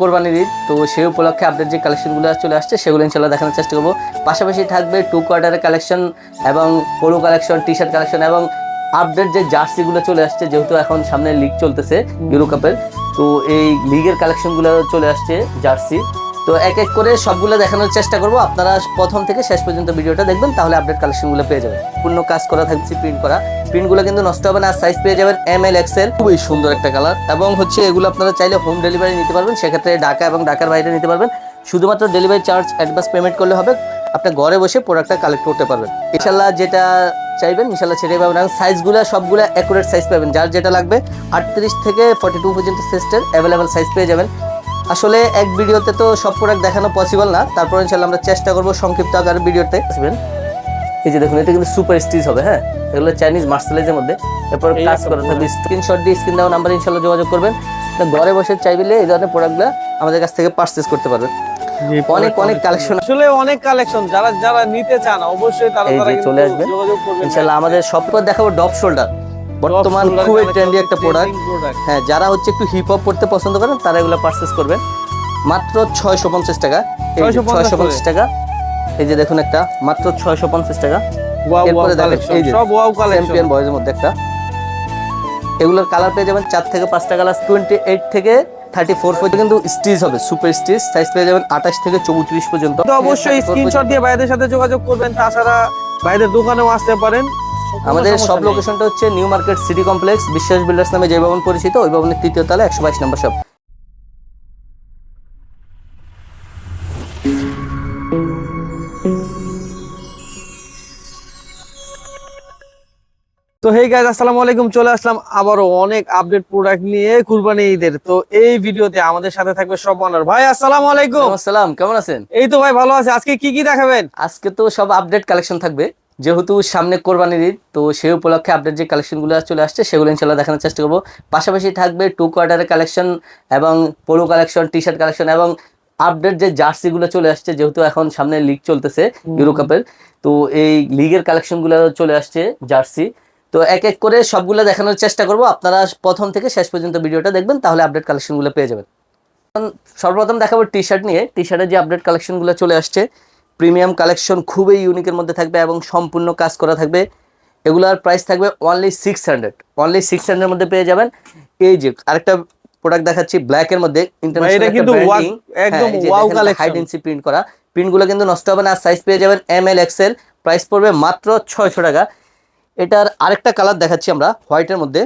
কোরবানির ঈদ, তো সেই উপলক্ষে আপডেট যে কালেকশনগুলো চলে আসছে সেগুলো ইনশাল্লাহ দেখানোর চেষ্টা করবো। পাশাপাশি থাকবে 2 কোয়ার্টারের কালেকশন এবং polo collection, T shirt collection এবং আপডেট যে জার্সিগুলো চলে আসছে, যেহেতু এখন সামনে লিগ চলতেছে ইউরো কাপের, তো এই লিগের কালেকশনগুলো চলে আসছে জার্সি। তো এক এক করে সবগুলো দেখানোর চেষ্টা করব। আপনারা প্রথম থেকে শেষ পর্যন্ত ভিডিওটা দেখবেন, তাহলে আপডেট কালেকশনগুলো পেয়ে যাবেন। পূর্ণ কাজ করা থাকছে, প্রিন্ট করা, প্রিন্টগুলো কিন্তু নষ্ট হবে না। সাইজ পেয়ে যাবেন ML XL, খুবই সুন্দর একটা কালার। এবং হচ্ছে এগুলো আপনারা চাইলে হোম ডেলিভারি নিতে পারবেন, সেক্ষেত্রে ঢাকা এবং ঢাকার বাইরে নিতে পারবেন। শুধুমাত্র ডেলিভারি চার্জ অ্যাডভান্স পেমেন্ট করলে হবে, আপনি ঘরে বসে প্রোডাক্টটা কালেক্ট করতে পারবেন। ইনশাল্লাহ যেটা চাইবেন ইনশাল্লাহ সেটাই পাবেন। এবং সাইজগুলো সবগুলো অ্যাকুরেট সাইজ পাবেন, যার যেটা লাগবে 38 থেকে 42 পর্যন্ত সাইজের অ্যাভেলেবেল সাইজ পেয়ে যাবেন। আসলে এক ভিডিওতে তো সব প্রোডাক্ট দেখানো পসিবল না, তারপর ইনশাল্লাহ আমরা চেষ্টা করবো সংক্ষিপ্ত আকারে ভিডিওতে আসবেন। এই যে দেখুন, এটা কিন্তু সুপার স্টিচ হবে, হ্যাঁ, এগুলো চাইনিজ মার্শালাইজের মধ্যে। এরপর কাজ করা থাকবে, স্ক্রিনশট দিয়ে স্ক্রিন দেওয়া নাম্বারে ইনশাল্লাহ যোগাযোগ করবেন। ঘরে বসে চাইলে এই ধরনের প্রোডাক্টগুলো আমাদের কাছ থেকে পারচেজ করতে পারবেন। অনেক অনেক কালেকশন, আসলে অনেক কালেকশন, যারা নিতে চান অবশ্যই তারা চলে আসবেন ইনশাল্লাহ। আমাদের সবপর দেখাবো ডপ শোল্ডার, বর্তমান খুবই ট্রেন্ডি একটা প্রোডাক্ট। হ্যাঁ, যারা হচ্ছে একটু হিপ হপ করতে পছন্দ করেন তারা এগুলো পারচেজ করবেন মাত্র 650 টাকা। 650 টাকা। এই যে দেখুন একটা মাত্র 650 টাকা। এরপরে দেখেন এই যে চ্যাম্পিয়ন বয়েজের মধ্যে একটা, এগুলোর কালার পেয়ে যাবেন 4 থেকে 5টা কালার, 28 থেকে 34 পর্যন্ত কিন্তু স্টিচ হবে, সুপার স্টিচ। সাইজ পেয়ে যাবেন 28 থেকে 34 পর্যন্ত। তো অবশ্যই স্ক্রিনশট দিয়ে ভাইদের সাথে যোগাযোগ করবেন, তাছাড়া ভাইদের দোকানেও আসতে পারেন। আমাদের সব লোকেশনটা হচ্ছে নিউ মার্কেট সিটি কমপ্লেক্স, বিশ্বাস বিল্ডার্স নামে যে ভবন পরিচিত, ওই ভবনের 3য় তলায় 122 নম্বর শপ। তো হেই গাইস, আসসালামু আলাইকুম। চলে আসলাম আবারও অনেক আপডেট প্রোডাক্ট নিয়ে কুরবানি ঈদের। তো এই ভিডিওতে আমাদের সাথে থাকবে শপওয়ানার ভাই। আসসালামু আলাইকুম। আসসালাম, কেমন আছেন? এই তো ভাই ভালো আছে। আজকে কি দেখাবেন? আজকে তো সব আপডেট কালেকশন থাকবে, যেহেতু সামনে কোরবানির ঈদ, তো সেই উপলক্ষে আপডেট যে কালেকশনগুলো চলে আসছে সেগুলো ইনশাল্লাহ দেখানোর চেষ্টা করবো। পাশাপাশি থাকবে 2 কোয়ার্টারের কালেকশন এবং polo collection, T shirt collection এবং আপডেট যে জার্সিগুলো চলে আসছে, যেহেতু এখন সামনে লিগ চলতেছে ইউরো কাপের, তো এই লিগের কালেকশনগুলো চলে আসছে জার্সি। তো এক এক করে সবগুলো দেখানোর চেষ্টা করব। আপনারা প্রথম থেকে শেষ পর্যন্ত ভিডিওটা দেখবেন, তাহলে আপডেট কালেকশনগুলো পেয়ে যাবেন। সর্বপ্রথম দেখাবো টি শার্ট নিয়ে। টি শার্টের যে আপডেট কালেকশনগুলো চলে আসছে, প্রিমিয়াম কালেকশন, খুবই ইউনিকের মধ্যে থাকবে এবং সম্পূর্ণ কাজ করা থাকবে। এগুলার প্রাইস থাকবে অনলি 600 মধ্যে পেয়ে যাবেন। এই যে আরেকটা প্রোডাক্ট দেখাচ্ছি ব্ল্যাকের মধ্যে, ইন্টারন্যাশনাল একটা ব্র্যান্ডিং, একদম wow collection, high density print করা। প্রিন্টগুলো কিন্তু নষ্ট হবে না। সাইজ পেয়ে যাবেন ML XL, প্রাইস পড়বে মাত্র 600 টাকা। এটার আরেকটা কালার দেখাচ্ছি আমরা হোয়াইটের মধ্যে।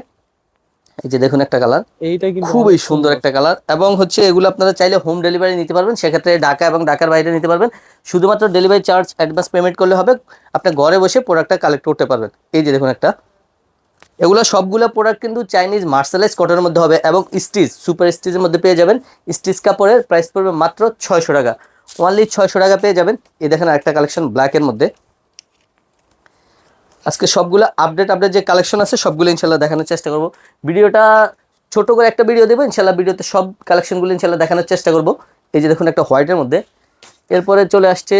এই যে দেখুন একটা কালার, এইটা কিন্তু খুবই সুন্দর একটা কালার। এবং হচ্ছে এগুলো আপনারা চাইলে হোম ডেলিভারি নিতে পারবেন, সেক্ষেত্রে ঢাকা এবং ঢাকার বাইরে নিতে পারবেন। শুধুমাত্র ডেলিভারি চার্জ অ্যাডভান্স পেমেন্ট করলে হবে, আপনি ঘরে বসে প্রোডাক্টটা কালেক্ট করতে পারবেন। এই যে দেখুন একটা, এগুলো সবগুলো প্রোডাক্ট কিন্তু চাইনিজ মার্শালাইজ কটনের মধ্যে হবে এবং স্টিচ, সুপার স্টিচের মধ্যে পেয়ে যাবেন। স্টিচ কাপড়ের প্রাইস পড়বে মাত্র 600 টাকা, অনলি 600 টাকা পেয়ে যাবেন। এই দেখেন আরেকটা কালেকশন ব্ল্যাকের মধ্যে। আজকে সবগুলো আপডেট যে কালেকশন আছে সবগুলো ইনশাল্লাহ দেখানোর চেষ্টা করব। ভিডিওটা ছোট করে একটা ভিডিও দেবো ইনশাল্লাহ, ভিডিওতে সব কালেকশনগুলো ইনশাল্লাহ দেখানোর চেষ্টা করব। এই যে দেখুন একটা হোয়াইটের মধ্যে, এরপরে চলে আসছে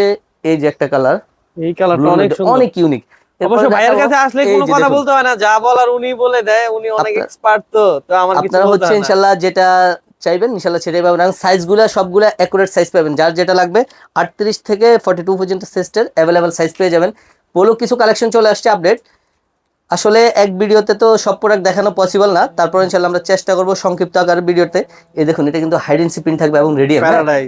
এই যে একটা কালার, এই কালারটা অনেক সুন্দর, অনেক ইউনিক। অবশ্য ভাইয়ের কাছে আসলে কোনো কথা বলতে হয় না, যা বলার উনি বলে দেয়, উনি অনেক এক্সপার্ট। তো আমার কিছু আপনারা হচ্ছে ইনশাল্লাহ যেটা চাইবেন ইনশাল্লাহ সেটাই পাবেন। এবং সাইজগুলো সবগুলো অ্যাকুরেট সাইজ পাবেন, যার যেটা লাগবে 38 থেকে 42 পর্যন্ত সাইজের অ্যাভেলেবেল সাইজ পেয়ে যাবেন। পোলো কিছু কালেকশন চলে আসছে আপডেট। আসলে এক ভিডিওতে তো সব প্রোডাক্ট দেখানো পসিবল না, তারপর ইনশাল্লাহ আমরা চেষ্টা করব সংক্ষিপ্ত আকারে ভিডিওতে। এই দেখুন, এটা কিন্তু হাইড এন্ড সিক প্রিন্ট থাকবে এবং রেডিয়াম,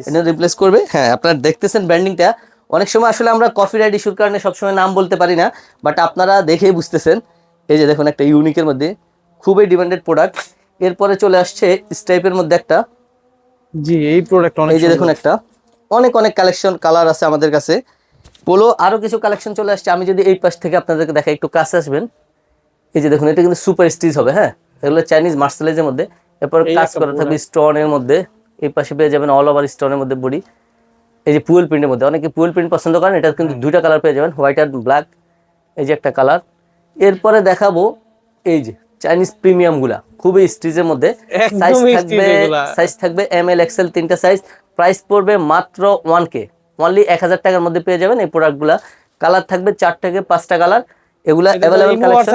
এটা রিপ্লেস করবে। হ্যাঁ, আপনারা দেখতেছেন ব্র্যান্ডিংটা। অনেক সময় আসলে আমরা কপিরাইট ইস্যুর কারণে সবসময় নাম বলতে পারি না, বাট আপনারা দেখেই বুঝতেছেন। এই যে দেখুন একটা ইউনিকের মধ্যে খুবই ডিমান্ডেড প্রোডাক্ট। এরপরে চলে আসছে স্টাইপের মধ্যে একটা, জি এই প্রোডাক্ট অনেক, এই যে দেখুন একটা, অনেক কালেকশন কালার আছে আমাদের কাছে। পোলো আরো কিছু কালেকশন চলে আসছে। আমি যদি এই পাশ থেকে আপনাদেরকে দেখাই, একটু কাছে আসবেন। এই যে দেখুন, এটা কিন্তু সুপার স্টিচ হবে, হ্যাঁ, এগুলো চাইনিজ মার্শালাইজের মধ্যে। এরপর কাজ করা থাকবে স্টোনের মধ্যে, এই পাশে পেয়ে যাবেন অল ওভার স্টোনের মধ্যে বডি। এই যে পুয়েল প্রিন্টের মধ্যে, অনেকে পুয়েল প্রিন্ট পছন্দ করেন, এটা কিন্তু দুইটা কালার পেয়ে যাবেন, হোয়াইট আর ব্ল্যাক। এই যে একটা কালার। এরপরে দেখাবো এই যে চাইনিজ প্রিমিয়াম গুলা, খুবই স্টিচের মধ্যে। সাইজ থাকবে ML XL, 3টা সাইজ। প্রাইস পড়বে মাত্র 1K, অনলি 1000 টাকার মধ্যে পেয়ে যাবেন এই প্রোডাক্টগুলা। কালার থাকবে 4 থেকে 5টা কালার। এগুলা अवेलेबल কালেকশন,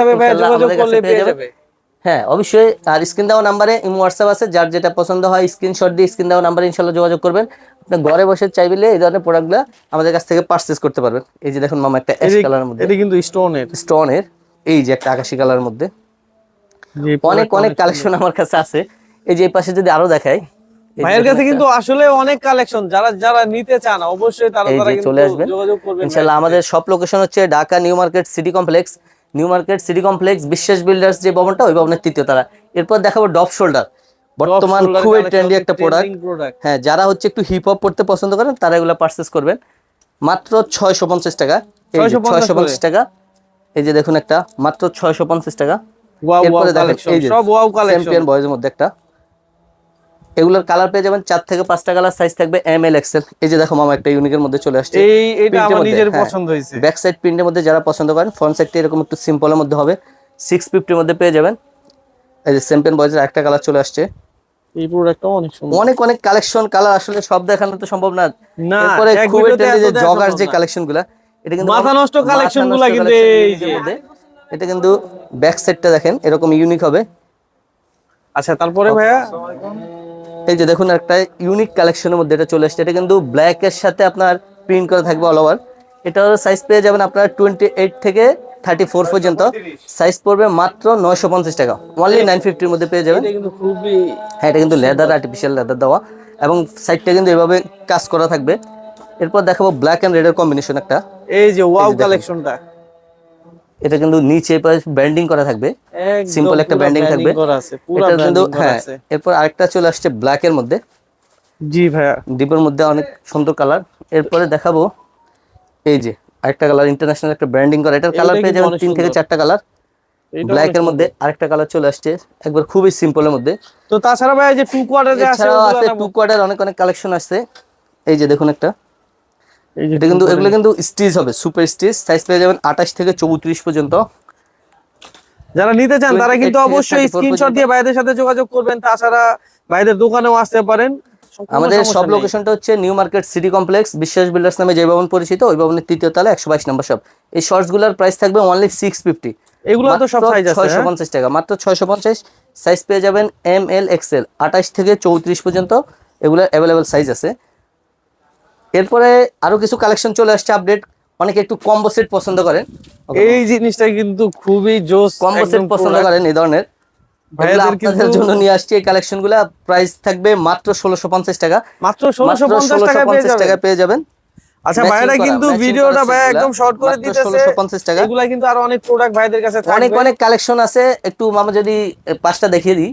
হ্যাঁ অবশ্যই। আর স্ক্রিন দেওয়া নাম্বারে ইমো হোয়াটসঅ্যাপ আছে, যার যেটা পছন্দ হয় স্ক্রিনশট দিয়ে স্ক্রিন দেওয়া নাম্বারে ইনশাল্লাহ যোগাযোগ করবেন। আপনি ঘরে বসে চাইলে এই ধরনের প্রোডাক্টগুলো আমাদের কাছ থেকে পারচেজ করতে পারবেন। এই যে দেখুন মামা একটা অ্যাশ কালারের মধ্যে, এটা কিন্তু স্টোনের। স্টোনের এই যে একটা আকাশি কালারের মধ্যে অনেক অনেক কালেকশন আমার কাছে আছে। এই যে এই পাশে যদি আরো দেখাই, ভাইয়ের কাছে কিন্তু আসলে অনেক কালেকশন, যারা যারা নিতে চান অবশ্যই তারা এই তারা যে কিন্তু চলে আসবেন যোগাযোগ করবেন ইনশাআল্লাহ। আমাদের সব লোকেশন হচ্ছে Dhaka new market city complex, new market city complex বিশ্বাস বিল্ডার্স যে ভবনটা, ওই ভবনের তৃতীয় তলা। এরপর দেখাবো ডপ শোল্ডার, বর্তমান খুবই ট্রেন্ডি একটা প্রোডাক্ট। হ্যাঁ, যারা হচ্ছে একটু হিপ হপ পড়তে পছন্দ করেন তারা এগুলো পারচেজ করবেন মাত্র 650 টাকা। 650 টাকা। এই যে দেখুন একটা মাত্র 650 টাকা। এরপরে দেখেন এই যে সব ওয়াও কালেকশন, চ্যাম্পিয়ন বয়েজের মধ্যে একটা, এগুলোর কালার পেয়ে যাবেন 4 থেকে 5টা কালার, সাইজ থাকবে এম এল এক্সেল। এই যে দেখো মামা একটা ইউনিকের মধ্যে চলে আসছে, এইটা আমার নিজের পছন্দ হয়েছে। ব্যাক সাইড প্রিন্টের মধ্যে যারা পছন্দ করেন, ফ্রন্ট সাইডটা এরকম একটু সিম্পলের মধ্যে হবে, 650 এর মধ্যে পেয়ে যাবেন। এই যে চ্যাম্পিয়ন বয়েজের একটা কালার চলে আসছে। এই প্রোডাক্টটা অনেক সুন্দর, অনেক অনেক কালেকশন, কালার আসলে সব দেখানো তো সম্ভব না। এরপরে খুবই ট্রেন্ডি যে জগার যে কালেকশনগুলো, এটা কিন্তু মাথা নষ্ট কালেকশনগুলো কিন্তু এই যে এটা কিন্তু ব্যাক সাইডটা দেখেন এরকম ইউনিক হবে। আচ্ছা তারপরে ভাইয়া এই যে দেখুন একটা ইউনিক কালেকশনের মধ্যে এটা চলে আসছে, এটা কিন্তু ব্ল্যাক এর সাথে আপনার প্রিন্ট করা থাকবে অল ওভার। এটার সাইজ পেয়ে যাবেন আপনার 28 থেকে 34 পর্যন্ত, সাইজ পড়বে মাত্র 950 টাকা, অনলি 950 এর মধ্যে পেয়ে যাবেন। এটা কিন্তু খুবই, হ্যাঁ এটা কিন্তু লেদার, আর্টিফিশিয়াল লেদার দেওয়া, এবং সাইডটা কিন্তু এভাবে কাজ করা থাকবে। এরপর দেখাবো ব্ল্যাক এন্ড রেড এর কম্বিনেশন একটা, এই যে ওয়াও কালেকশনটা। এটা কিন্তু নিচে ব্যান্ডিং করা থাকবে, সিম্পল একটা ব্যান্ডিং থাকবে এটা কিন্তু। হ্যাঁ, এরপর আরেকটা চলে আসছে ব্ল্যাক এর মধ্যে। জি ভাইয়া, ডিপের মধ্যে অনেক সুন্দর কালার। এরপরে দেখাবো এই যে আরেকটা কালার, ইন্টারন্যাশনাল একটা ব্র্যান্ডিং করা, এটার কালার পেয়ে যাবেন 3 থেকে 4টা কালার। ব্ল্যাক এর মধ্যে আরেকটা কালার চলে আসছে একবার খুবই সিম্পলের মধ্যে। তো তাছাড়া ভাই যে টু কোয়ার্টার যে আছে, এছাড়াও আছে টু কোয়ার্টার অনেক অনেক কালেকশন আছে। এই যে দেখুন একটা, এটা কিন্তু এগুলো কিন্তু স্টিচ হবে, সুপার স্টিচ, সাইজ পেয়ে যাবেন 28 থেকে 34 পর্যন্ত। যারা নিতে চান তারা কিন্তু অবশ্যই স্ক্রিনশট দিয়ে ভাইদের সাথে যোগাযোগ করবেন। তাছাড়া ভাইদের দোকানেও আসতে পারেন। আমাদের সব লোকেশনটা হচ্ছে নিউ মার্কেট সিটি কমপ্লেক্স বিশ্বাস বিল্ডার্স নামে যে ভবন পরিচিত, ওই ভবনের তৃতীয় তলা 122 নম্বর শপ। এই শর্টস গুলোর প্রাইস থাকবে অনলি 650। এগুলো তো সব সাইজ আছে 650 টাকা, মাত্র 650। সাইজ পেয়ে যাবেন এম এল এক্সেল 28 থেকে 34 পর্যন্ত, এগুলোর অ্যাভেলেবেল সাইজ আছে। এরপরে আরো কিছু কালেকশন চলে আসছে আপডেট, অনেকে একটু কম্বো সেট পছন্দ করেন, এই জিনিসটা কিন্তু খুবই জোস। কম্বো সেট পছন্দ করেন এই ধরনের আপনাদের জন্য নিয়ে আসছি। এই কালেকশনগুলো প্রাইস থাকবে মাত্র 1650 টাকা, মাত্র 1650 টাকা পেয়ে যাবেন। আচ্ছা ভাইরা কিন্তু ভিডিওটা ভাই একদম শর্ট করে দিতেছে, 1650 টাকা। এগুলা কিন্তু আরো অনেক প্রোডাক্ট ভাইদের কাছে থাকবে, অনেক অনেক কালেকশন আছে। একটু মামা যদি পাঁচটা দেখিয়ে দিই।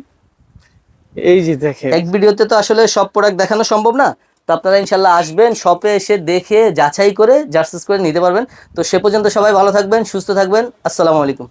এই যে দেখেন, এক ভিডিওতে তো আসলে সব প্রোডাক্ট দেখানো সম্ভব না, তো আপনারা ইনশাল্লাহ আসবেন, শপে এসে দেখে যাচাই করে জার্সিস করে নিতে পারবেন। তো সে পর্যন্ত সবাই ভালো থাকবেন, সুস্থ থাকবেন। আসসালামু আলাইকুম।